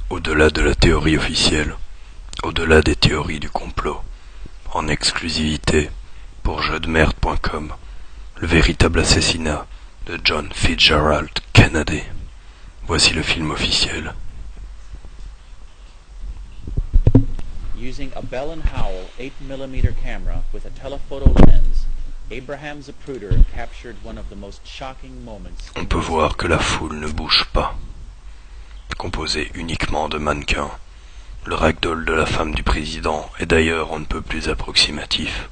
Au-delà de la théorie officielle, au-delà des théories du complot, en exclusivité pour jeuxdemerde.com, le véritable assassinat de John Fitzgerald Kennedy. Voici le film officiel. Using a Bell & Howell 8mm camera with a telephoto lens, Abraham Zapruder captured one of the most shocking moments. On peut voir que la foule ne bouge pas. Composée uniquement de mannequins, le ragdoll de la femme du président est d'ailleurs on ne peut plus approximatif.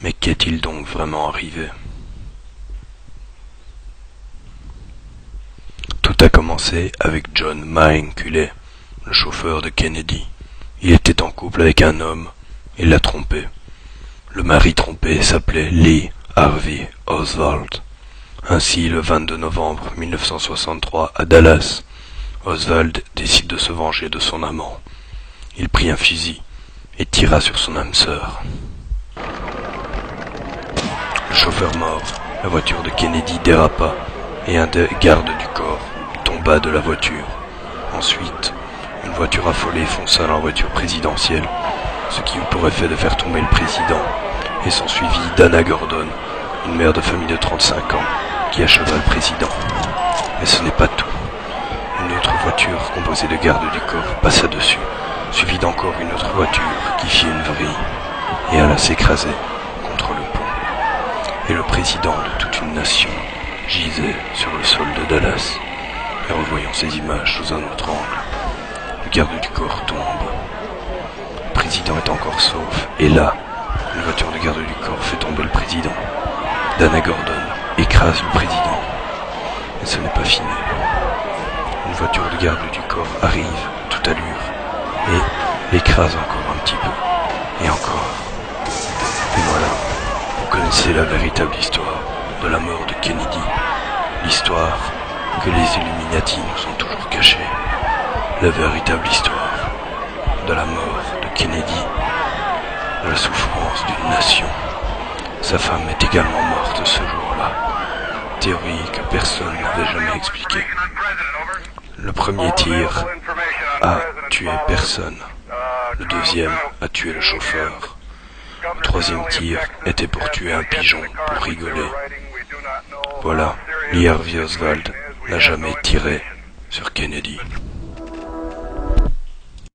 Mais qu'est-il donc vraiment arrivé? Tout a commencé avec John Maheunkule, le chauffeur de Kennedy. Il était en couple avec un homme, il l'a trompé. Le mari trompé s'appelait Lee Harvey Oswald. Ainsi, le 22 novembre 1963, à Dallas, Oswald décide de se venger de son amant. Il prit un fusil et tira sur son âme sœur. Le chauffeur mort, la voiture de Kennedy dérapa et un des gardes du corps tomba de la voiture. Ensuite, une voiture affolée fonça dans la voiture présidentielle, ce qui eut pour effet de faire tomber le président, et s'ensuivit Dana Gordon, une mère de famille de 35 ans, qui acheva le président. Mais ce n'est pas tout. Une autre voiture composée de gardes du corps passa dessus, suivie d'encore une autre voiture qui fit une vrille et alla s'écraser contre le pont. Et le président de toute une nation gisait sur le sol de Dallas. Et revoyons ces images sous un autre angle. Le garde du corps tombe. Le président est encore sauf. Et là, une voiture de garde du corps fait tomber le président. Dana Gordon écrase le président. Mais ce n'est pas fini. Une voiture de garde du corps arrive, toute allure, et l'écrase encore un petit peu. Et encore. Et voilà, vous connaissez la véritable histoire de la mort de Kennedy. L'histoire que les Illuminati nous ont toujours cachée. La véritable histoire de la mort de Kennedy, de la souffrance d'une nation. Sa femme est également morte ce jour-là. Théorie que personne n'avait jamais expliquée. Le premier tir a tué personne. Le deuxième a tué le chauffeur. Le troisième tir était pour tuer un pigeon, pour rigoler. Voilà, Lee Harvey Oswald n'a jamais tiré sur Kennedy.